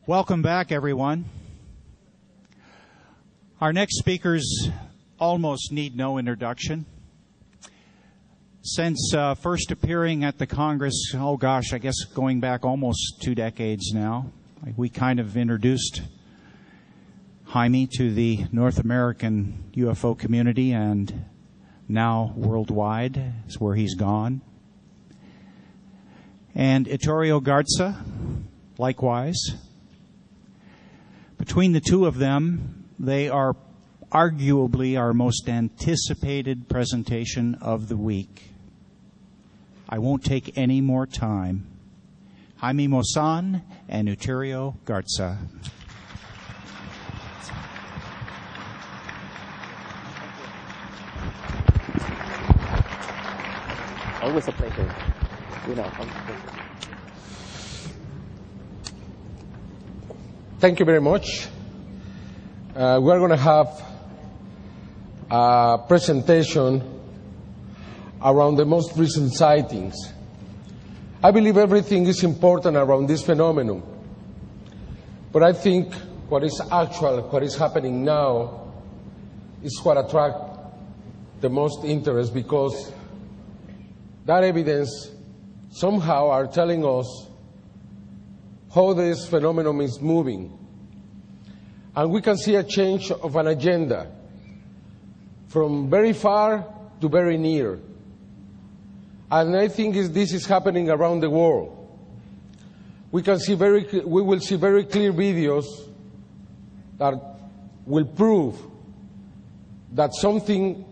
Welcome back, everyone. Our next speakers almost need no introduction. Since first appearing at the Congress, I guess going back almost 2 decades now, we kind of introduced Jaime to the North American UFO community, and now worldwide is where he's gone. And Aquarius Garza, likewise. Between the two of them, they are arguably our most anticipated presentation of the week. I won't take any more time. Jaime Maussan and Aquarius Garza. Always a pleasure. Thank you very much. We're going to have a presentation around the most recent sightings. I believe everything is important around this phenomenon, but I think what is actual, what is happening now, is what attracts the most interest, because that evidence somehow are telling us how this phenomenon is moving. And we can see a change of an agenda from very far to very near. And I think this is happening around the world. We will see very clear videos that will prove that something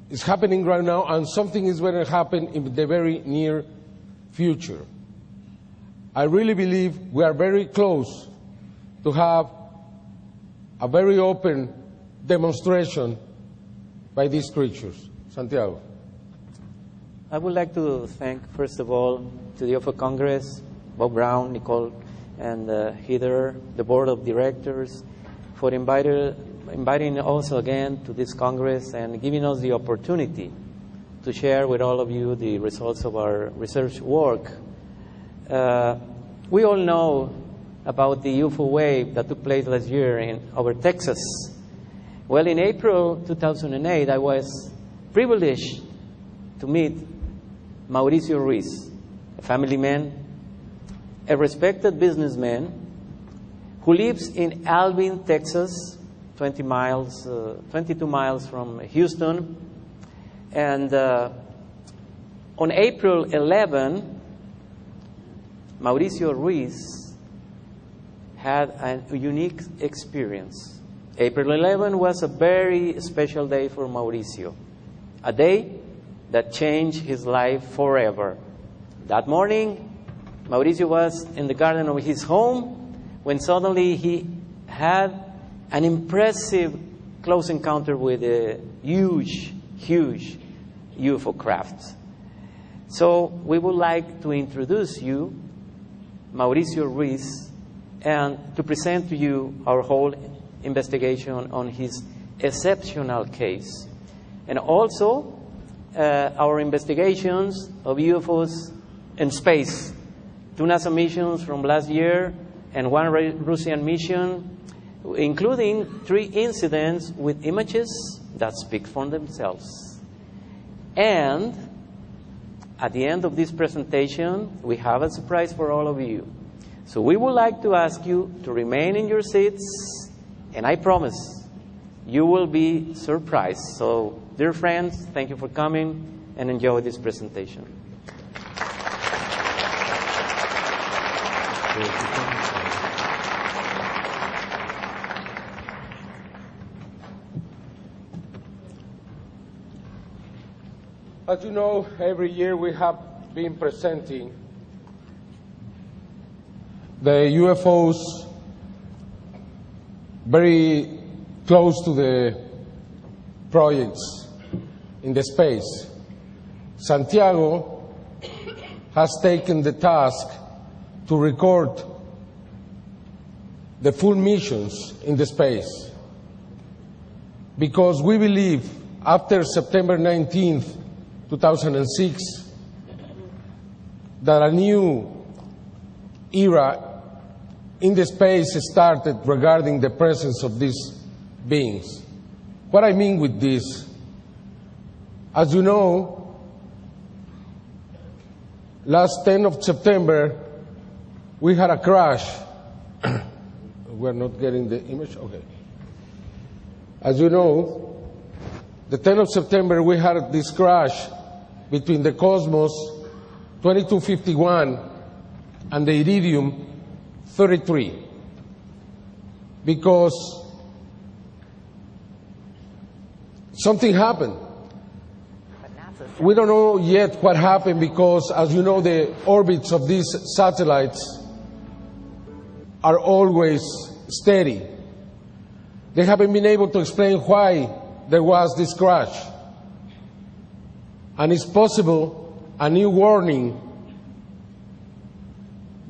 is happening right now and something is going to happen in the very near future. I really believe we are very close to have a very open demonstration by these creatures. Santiago. I would like to thank, first of all, to the UFO Congress, Bob Brown, Nicole, and Heather, the Board of Directors, for inviting us again to this Congress and giving us the opportunity to share with all of you the results of our research work. We all know about the UFO wave that took place last year over Texas. Well, in April 2008, I was privileged to meet Mauricio Ruiz, a family man, a respected businessman who lives in Alvin, Texas, 22 miles from Houston. And on April 11, Mauricio Ruiz had a unique experience. April 11 was a very special day for Mauricio, a day that changed his life forever. That morning, Mauricio was in the garden of his home when suddenly he had an impressive close encounter with a huge UFO craft. So we would like to introduce you, Mauricio Ruiz, and to present to you our whole investigation on his exceptional case. And also our investigations of UFOs in space, 2 NASA missions from last year and 1 Russian mission, including 3 incidents with images that speak for themselves. And at the end of this presentation, we have a surprise for all of you. So we would like to ask you to remain in your seats, and I promise you will be surprised. So, dear friends, thank you for coming and enjoy this presentation. As you know, every year we have been presenting the UFOs very close to the projects in the space. Santiago has taken the task to record the full missions in the space, because we believe after September 19th, 2006, that a new era in the space started regarding the presence of these beings. What I mean with this, as you know, last 10th of September, we had a crash. We're not getting the image? Okay. As you know, the 10th of September, we had this crash between the Cosmos 2251 and the Iridium 33. Because something happened. We don't know yet what happened because, as you know, the orbits of these satellites are always steady. They haven't been able to explain why there was this crash. And it's possible a new warning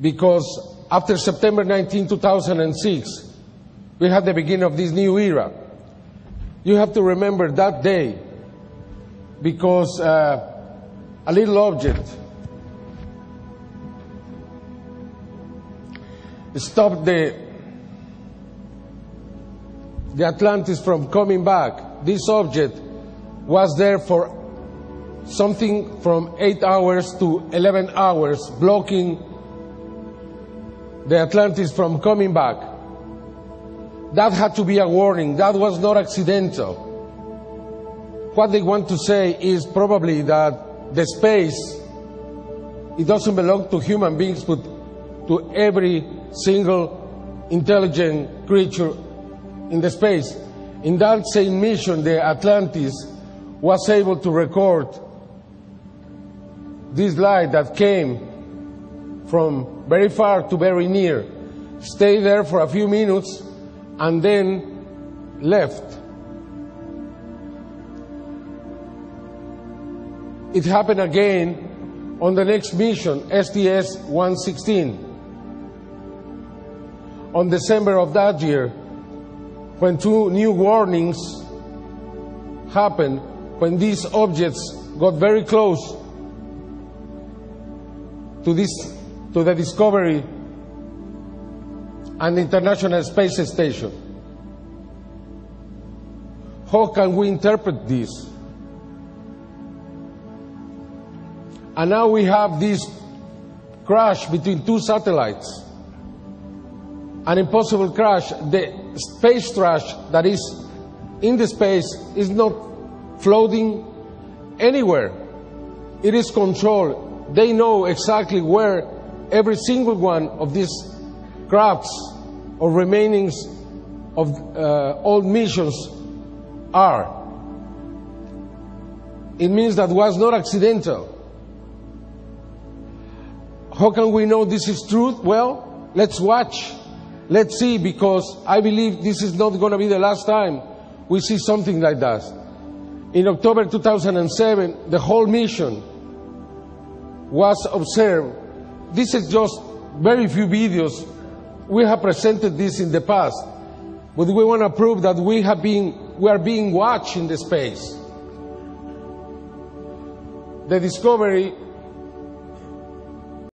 because after September 19, 2006, we had the beginning of this new era. You have to remember that day because a little object stopped the Atlantis from coming back. This object was there for something from 8 hours to 11 hours, blocking the Atlantis from coming back. That had to be a warning. That was not accidental. What they want to say is probably that the space, it doesn't belong to human beings, but to every single intelligent creature in the space. In that same mission, the Atlantis was able to record this light that came from very far to very near, stayed there for a few minutes, and then left. It happened again on the next mission, STS-116. On December of that year, when two new warnings happened, when these objects got very close to the Discovery and the International Space Station. How can we interpret this? And now we have this crash between two satellites. An impossible crash. The space trash that is in the space is not floating anywhere. It is controlled. They know exactly where every single one of these crafts or remainings of old missions are. It means that was not accidental. How can we know this is truth? Well, let's watch. Let's see, because I believe this is not going to be the last time we see something like that. In October 2007, the whole mission was observed. This is just very few videos. We have presented this in the past, but we want to prove that we are being watched in the space. The Discovery